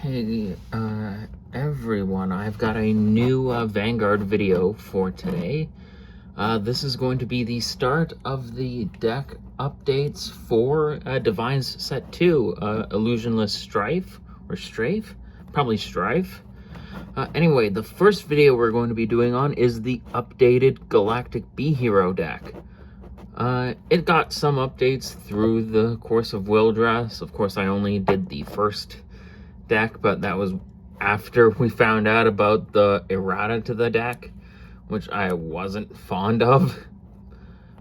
Hey, everyone, I've got a new Vanguard video for today. This is going to be the start of the deck updates for DivineZ Set 2, Illusionless Strife, or Strafe? Probably Strife. Anyway, the first video we're going to be doing on is the updated Galactic B-Hero deck. It got some updates through the course of Wildress. Of course, I only did the first deck, but that was after we found out about the errata to the deck, which I wasn't fond of.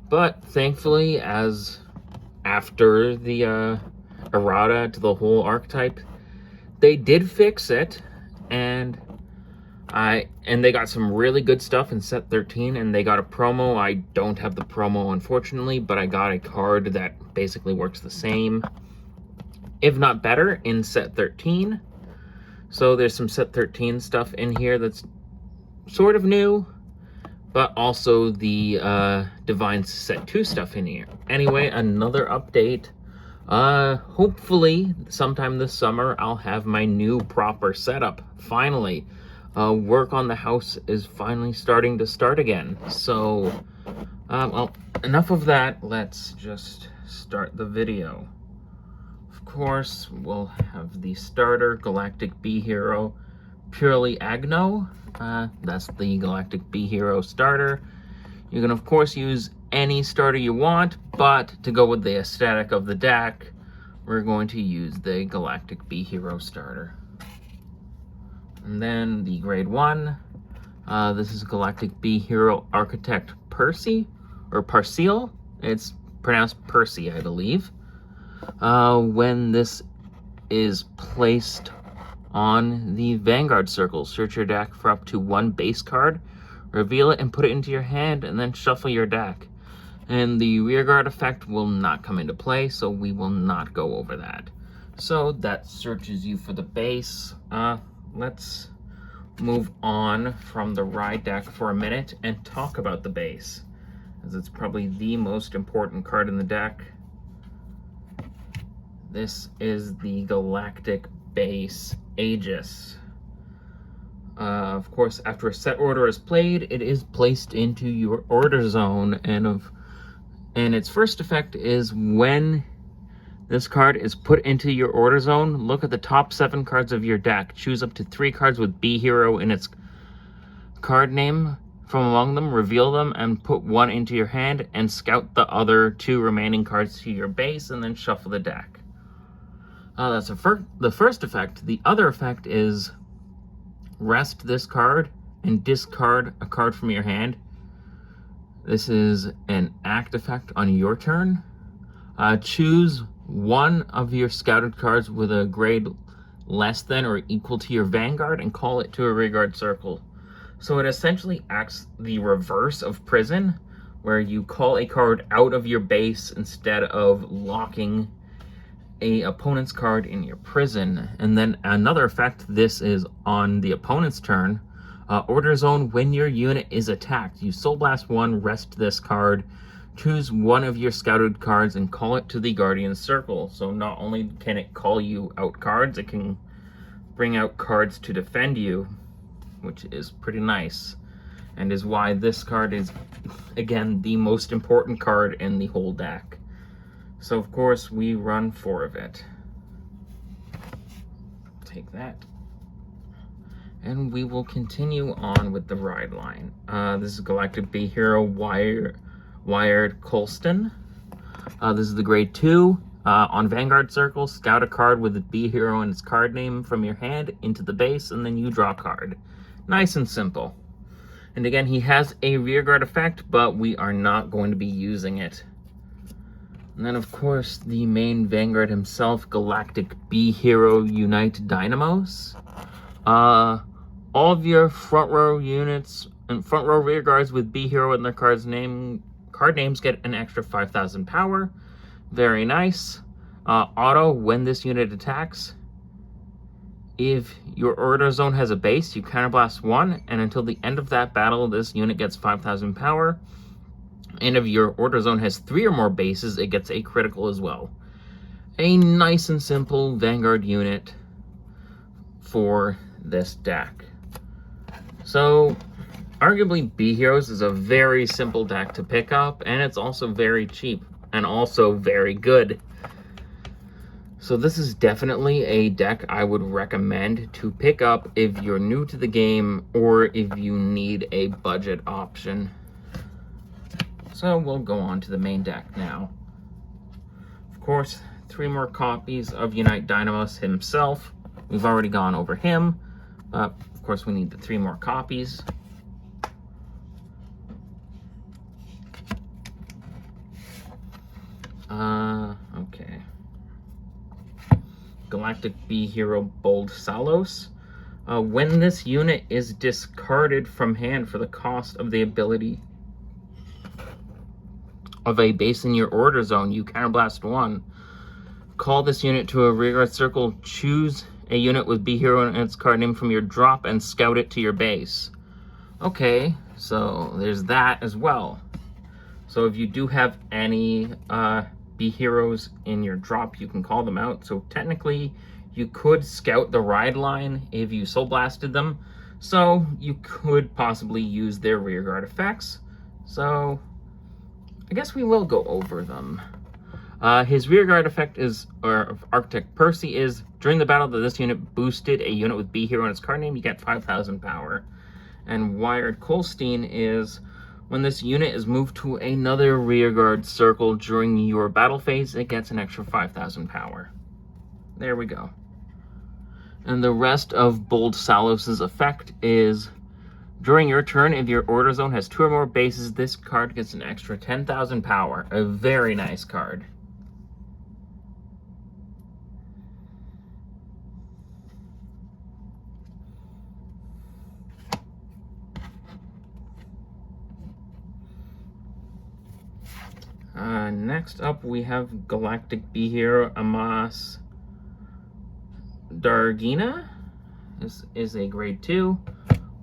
But thankfully, as after the errata to the whole archetype, they did fix it, and they got some really good stuff in set 13, and they got a promo. I don't have the promo, unfortunately, but I got a card that basically works the same, if not better, in set 13. So there's some set 13 stuff in here that's sort of new, but also the DivineZ set 2 stuff in here. Anyway, another update. Hopefully sometime this summer I'll have my new proper setup, finally. Work on the house is finally starting to start again. So, well, enough of that. Let's just start the video. Of course, we'll have the starter, Galactic B-Hero, Purely Agno. That's the Galactic B-Hero starter. You can, of course, use any starter you want, but to go with the aesthetic of the deck, we're going to use the Galactic B-Hero starter. And then the grade 1, this is Galactic B-Hero Architect Percy, or Parseal. It's pronounced Percy, I believe. When this is placed on the Vanguard circle, search your deck for up to one base card, reveal it and put it into your hand, and then shuffle your deck. And the rearguard effect will not come into play, so we will not go over that. So that searches you for the base. Let's move on from the ride deck for a minute and talk about the base, as it's probably the most important card in the deck. This is the Galactic base Aegis. Of course, after a set order is played, it is placed into your order zone, and its first effect is when this card is put into your order zone, look at the top 7 cards of your deck. Choose up to 3 cards with B-Hero in its card name from among them, reveal them, and put 1 into your hand, and scout the other 2 remaining cards to your base, and then shuffle the deck. That's the first effect. The other effect is rest this card and discard a card from your hand. This is an act effect on your turn. Choose one of your scouted cards with a grade less than or equal to your Vanguard and call it to a rearguard circle. So it essentially acts the reverse of Prison, where you call a card out of your base instead of locking a opponent's card in your prison. And then another effect, this is on the opponent's turn. Order zone, when your unit is attacked, you Soul Blast 1, rest this card, choose one of your scouted cards and call it to the Guardian Circle. So not only can it call you out cards, it can bring out cards to defend you, which is pretty nice, and is why this card is, again, the most important card in the whole deck. So of course we run 4 of it. Take that. And we will continue on with the ride line. This is Galactic B-Hero Wired Colston. This is the grade 2. On Vanguard Circle, scout a card with the B-Hero and its card name from your hand into the base, and then you draw a card. Nice and simple. And again, he has a rearguard effect, but we are not going to be using it. And then, of course, the main Vanguard himself, Galactic B-Hero Unite Dynamos. All of your front row units and front row rear guards with B-Hero and their card names get an extra 5,000 power. Very nice. Auto, when this unit attacks, if your order zone has a base, you counterblast 1, and until the end of that battle, this unit gets 5,000 power. And if your order zone has 3 or more bases, it gets a critical as well. A nice and simple Vanguard unit. for this deck. So, arguably B Heroes is a very simple deck to pick up, and it's also very cheap, and also very good. So this is definitely a deck I would recommend to pick up if you're new to the game, or if you need a budget option. So we'll go on to the main deck now. Of course, 3 more copies of Unite Dynamos himself. We've already gone over him, but of course we need the 3 more copies. Okay. Galactic B Hero Bold Salos. When this unit is discarded from hand for the cost of the ability of a base in your order zone, you counterblast 1. Call this unit to a rearguard circle, choose a unit with B Hero and its card name from your drop, and scout it to your base. Okay, so there's that as well. So if you do have any B Heroes in your drop, you can call them out. So technically, you could scout the ride line if you soul blasted them. So you could possibly use their rearguard effects. So I guess we will go over them. His rearguard effect is, or Architect Percy is, during the battle that this unit boosted a unit with B Hero in its card name, you get 5,000 power. And Wired Colstein is, when this unit is moved to another rearguard circle during your battle phase, it gets an extra 5,000 power. There we go. And the rest of Bold Salos' effect is, during your turn, if your order zone has 2 or more bases, this card gets an extra 10,000 power. A very nice card. Next up, we have Galactic B Hero Amas Dargina. This is a grade 2.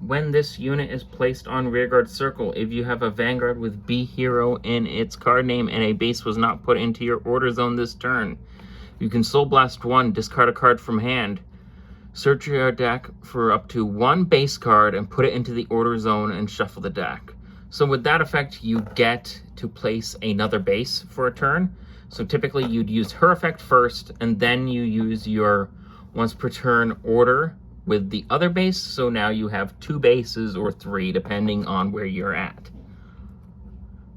When this unit is placed on rearguard circle, if you have a Vanguard with B Hero in its card name and a base was not put into your order zone this turn, you can Soul Blast 1, discard a card from hand, search your deck for up to 1 base card and put it into the order zone and shuffle the deck. So with that effect, you get to place another base for a turn. So typically you'd use her effect first, and then you use your once per turn order with the other base. So now you have 2 bases or 3, depending on where you're at.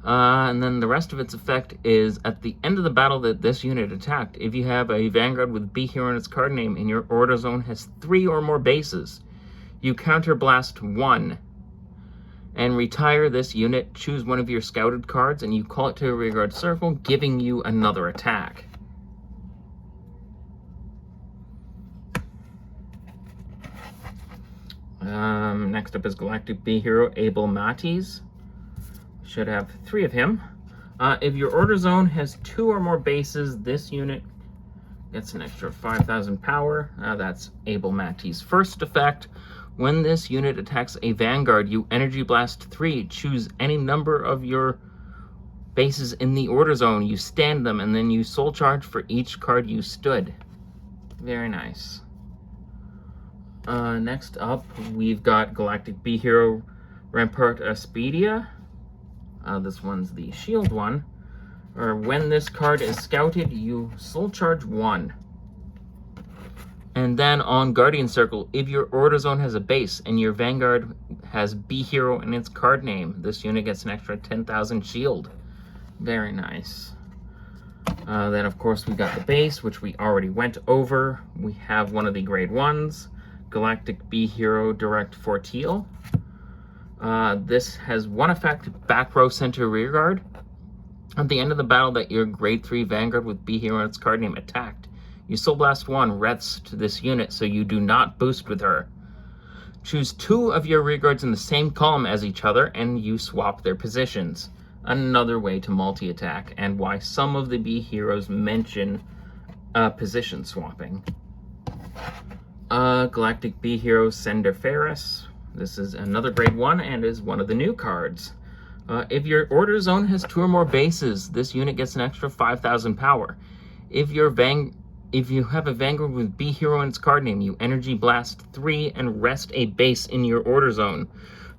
And then the rest of its effect is, at the end of the battle that this unit attacked, if you have a Vanguard with B Hero in its card name and your order zone has 3 or more bases, you counterblast 1 and retire this unit, choose one of your scouted cards, and you call it to a rearguard circle, giving you another attack. Next up is Galactic B Hero Abel Matis. Should have 3 of him. If your order zone has 2 or more bases, this unit gets an extra 5,000 power. That's Abel Matis' first effect. When this unit attacks a Vanguard, you Energy Blast 3. Choose any number of your bases in the order zone. You stand them, and then you Soul Charge for each card you stood. Very nice. Next up, we've got Galactic B Hero Rampart Aspedia. This one's the shield one. When this card is scouted, you Soul Charge 1. And then on Guardian Circle, if your order zone has a base and your Vanguard has B Hero in its card name, this unit gets an extra 10,000 shield. Very nice. Then of course we got the base, which we already went over. We have one of the grade 1s, Galactic B Hero Direct Forteal. This has 1 effect, back row center rearguard. At the end of the battle that your grade 3 Vanguard with B Hero in its card name attacked, you Soul Blast 1 rest this unit so you do not boost with her. Choose 2 of your rearguards in the same column as each other and you swap their positions. Another way to multi-attack, and why some of the B Heroes mention position swapping. Galactic B Hero Sender Ferris. This is another grade 1 and is one of the new cards. If your order zone has 2 or more bases, this unit gets an extra 5,000 power. If your if you have a Vanguard with B hero in its card name, you Energy Blast 3 and rest a base in your order zone.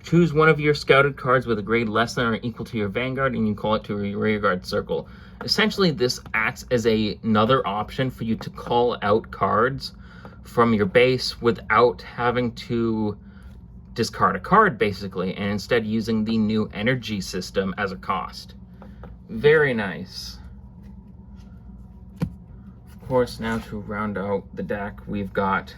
Choose one of your scouted cards with a grade less than or equal to your Vanguard, and you call it to a rearguard circle. Essentially, this acts as another option for you to call out cards from your base without having to discard a card, basically, and instead using the new energy system as a cost. Very nice. Of course, now to round out the deck, we've got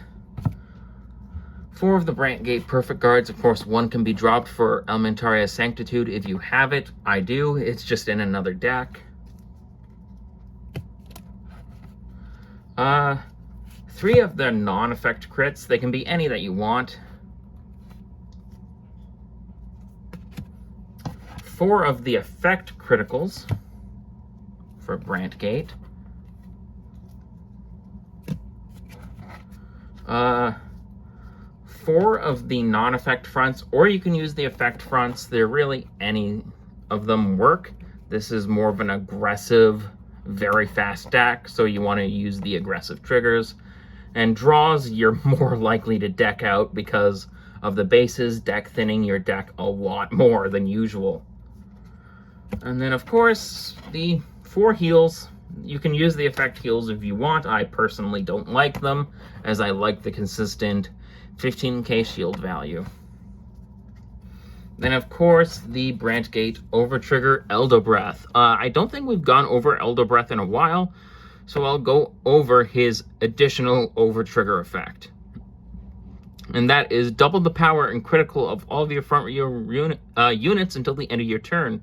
4 of the Brantgate Perfect Guards. Of course, 1 can be dropped for Elementaria Sanctitude if you have it. I do. It's just in another deck. 3 of the non-effect crits. They can be any that you want. 4 of the effect criticals for Brantgate. 4 of the non-effect fronts, or you can use the effect fronts. They're really any of them work. This is more of an aggressive, very fast deck, so you want to use the aggressive triggers. And draws, you're more likely to deck out because of the bases deck thinning your deck a lot more than usual. And then, of course, the 4 heals. You can use the effect heals if you want. I personally don't like them, as I like the consistent 15k shield value. Then, of course, the Brantgate Overtrigger Elder Breath. I don't think we've gone over Elder Breath in a while, so I'll go over his additional Overtrigger effect. And that is double the power and critical of all of your front row units until the end of your turn.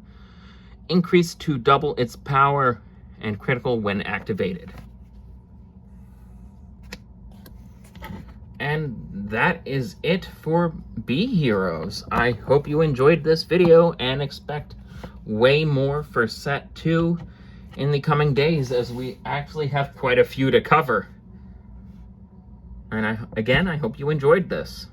Increase to double its power and critical when activated. And that is it for B Heroes. I hope you enjoyed this video and expect way more for set 2 in the coming days, as we actually have quite a few to cover. And again, I hope you enjoyed this.